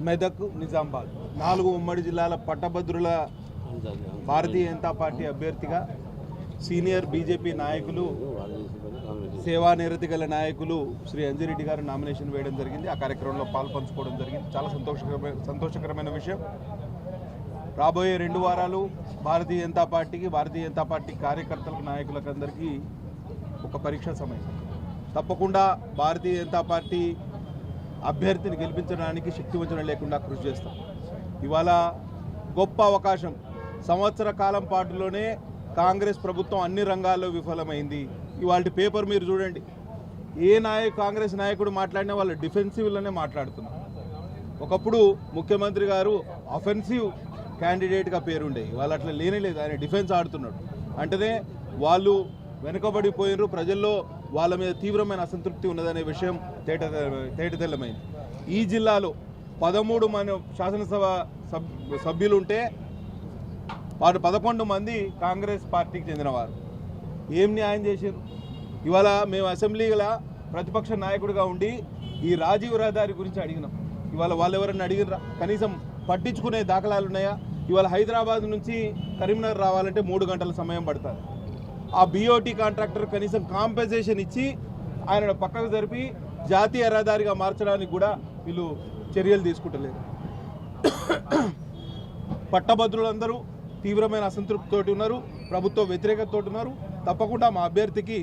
మెదక్, నిజామాబాద్ 4 ఉమ్మడి జిల్లాల పట్టభద్రుల భారతీయ జనతా పార్టీ అభ్యర్థిగా సీనియర్ బీజేపీ నాయకులు, సేవానిరతి గల నాయకులు శ్రీ అంజిరెడ్డి గారు నామినేషన్ వేయడం జరిగింది. ఆ కార్యక్రమంలో పాల్పంచుకోవడం జరిగింది. చాలా సంతోషకరమైన విషయం. రాబోయే 2 వారాలు భారతీయ జనతా పార్టీ కార్యకర్తలకు, నాయకులకు అందరికీ ఒక పరీక్షా సమయం. తప్పకుండా భారతీయ జనతా పార్టీ అభ్యర్థిని గెలిపించడానికి శక్తివంచన లేకుండా కృషి చేస్తాం. ఇవాళ గొప్ప అవకాశం. సంవత్సర కాలం పాటులోనే కాంగ్రెస్ ప్రభుత్వం అన్ని రంగాల్లో విఫలమైంది. ఇవాళ పేపర్ మీరు చూడండి, కాంగ్రెస్ నాయకుడు మాట్లాడినా వాళ్ళు డిఫెన్సివ్లోనే మాట్లాడుతున్నారు. ఒకప్పుడు ముఖ్యమంత్రి గారు అఫెన్సివ్ క్యాండిడేట్గా పేరుండే, వాళ్ళు అట్లా లేనేలేదు, ఆయన డిఫెన్స్ ఆడుతున్నాడు. అంటేనే వాళ్ళు వెనుకబడిపోయినారు, ప్రజల్లో వాళ్ళ మీద తీవ్రమైన అసంతృప్తి ఉన్నదనే విషయం తేటతెల్లమైంది. ఈ జిల్లాలో 13 మంది శాసనసభ సభ్యులు ఉంటే వారు 11 మంది కాంగ్రెస్ పార్టీకి చెందినవారు. ఏం న్యాయం చేశారు? ఇవాళ మేము అసెంబ్లీలో ప్రతిపక్ష నాయకుడిగా ఉండి ఈ రాజీవ్ రహదారి గురించి అడిగినాం. ఇవాళ వాళ్ళు ఎవరన్నా అడిగినరా? కనీసం పట్టించుకునే దాఖలాలు ఉన్నాయా? ఇవాళ హైదరాబాద్ నుంచి కరీంనగర్ రావాలంటే 3 గంటల సమయం పడుతుంది. ఆ BOT కాంట్రాక్టర్ కనీసం కాంపెన్సేషన్ ఇచ్చి ఆయన పక్కకు జరిపి జాతీయ రహదారిగా మార్చడానికి కూడా వీళ్ళు చర్యలు తీసుకుంటలేరు. పట్టభద్రులందరూ తీవ్రమైన అసంతృప్తితోటి ఉన్నారు, ప్రభుత్వ వ్యతిరేకతతోటి ఉన్నారు. తప్పకుండా మా అభ్యర్థికి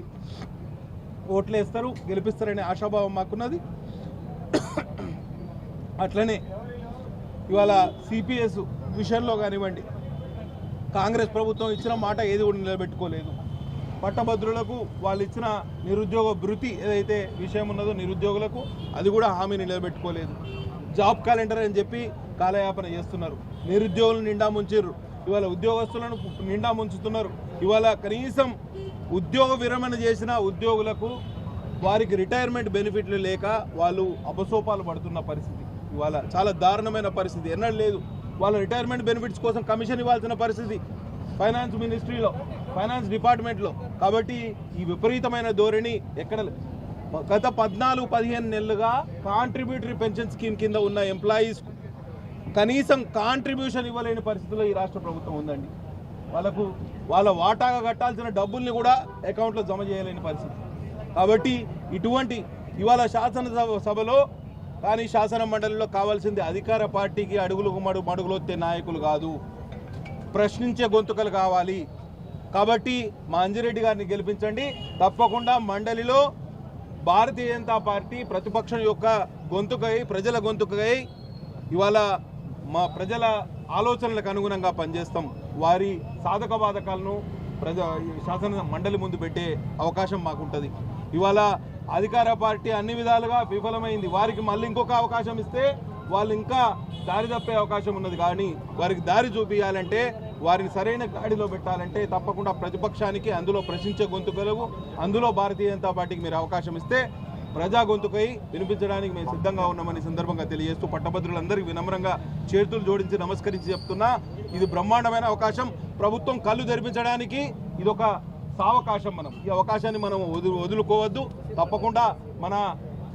ఓట్లేస్తారు, గెలిపిస్తారనే ఆశాభావం మాకున్నది. అట్లనే ఇవాళ CPS విషయంలో కానివ్వండి, కాంగ్రెస్ ప్రభుత్వం ఇచ్చిన మాట ఏది కూడా నిలబెట్టుకోలేదు. పట్టభద్రులకు వాళ్ళు ఇచ్చిన నిరుద్యోగ భృతి ఏదైతే విషయం ఉన్నదో నిరుద్యోగులకు, అది కూడా హామీని నిలబెట్టుకోలేదు. జాబ్ క్యాలెండర్ అని చెప్పి కాలయాపన చేస్తున్నారు. నిరుద్యోగులను నిండా ముంచారు, ఇవాళ ఉద్యోగస్తులను నిండా ముంచుతున్నారు. ఇవాళ కనీసం ఉద్యోగ విరమణ చేసిన ఉద్యోగులకు వారికి రిటైర్మెంట్ బెనిఫిట్లు లేక వాళ్ళు అపసోపాలు పడుతున్న పరిస్థితి ఇవాళ చాలా దారుణమైన పరిస్థితి. ఎన్నడూ లేదు. వాళ్ళ రిటైర్మెంట్ బెనిఫిట్స్ కోసం కమిషన్ ఇవ్వాల్సిన పరిస్థితి ఫైనాన్స్ మినిస్ట్రీలో, ఫైనాన్స్ డిపార్ట్మెంట్లో. కాబట్టి ఈ విపరీతమైన ధోరణి ఎక్కడ గత 14-15 నెలలుగా కాంట్రిబ్యూటరీ పెన్షన్ స్కీమ్ కింద ఉన్న ఎంప్లాయీస్కు కనీసం కాంట్రిబ్యూషన్ ఇవ్వలేని పరిస్థితిలో ఈ రాష్ట్ర ప్రభుత్వం ఉందండి. వాళ్ళ వాటాగా కట్టాల్సిన డబ్బుల్ని కూడా అకౌంట్లో జమ చేయలేని పరిస్థితి. కాబట్టి ఇటువంటి ఇవాళ శాసనసభలో కానీ శాసన మండలిలో కావాల్సింది అధికార పార్టీకి మడుగులొత్తే నాయకులు కాదు, ప్రశ్నించే గొంతుకలు కావాలి. కాబట్టి మా అంజిరెడ్డి గారిని గెలిపించండి. తప్పకుండా మండలిలో భారతీయ జనతా పార్టీ ప్రతిపక్షం యొక్క గొంతుకై, ప్రజల గొంతుకై ఇవాళ మా ప్రజల ఆలోచనలకు అనుగుణంగా పనిచేస్తాం. వారి సాధక బాధకాలను శాసన మండలి ముందు పెట్టే అవకాశం మాకుంటుంది. ఇవాళ అధికార పార్టీ అన్ని విధాలుగా విఫలమైంది. వారికి మళ్ళీ ఇంకొక అవకాశం ఇస్తే వాళ్ళు ఇంకా దారి తప్పే అవకాశం ఉన్నది. కానీ వారికి దారి చూపించాలంటే, వారిని సరైన గాడిలో పెట్టాలంటే తప్పకుండా ప్రతిపక్షానికి, అందులో ప్రశ్నించే గొంతుకలకు, అందులో భారతీయ జనతా పార్టీకి మీరు అవకాశం ఇస్తే ప్రజా గొంతుకై వినిపించడానికి మేము సిద్ధంగా ఉన్నామని సందర్భంగా తెలియజేస్తూ పట్టభద్రులందరికీ వినమ్రంగా చేతులు జోడించి నమస్కరించి చెప్తున్నా. ఇది బ్రహ్మాండమైన అవకాశం. ప్రభుత్వం కళ్ళు తెరిపించడానికి ఇదొక సావకాశం. ఈ అవకాశాన్ని మనం వదులుకోవద్దు. తప్పకుండా మన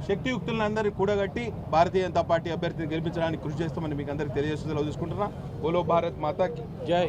శక్తియుక్తులను అందరినీ కూడగట్టి భారతీయ జనతా పార్టీ అభ్యర్థిని గెలిపించడానికి కృషి చేస్తామని మీకు అందరికీ తెలియజేస్తూ తీసుకుంటున్నా. బోలో భారత్ మాతాకి జై.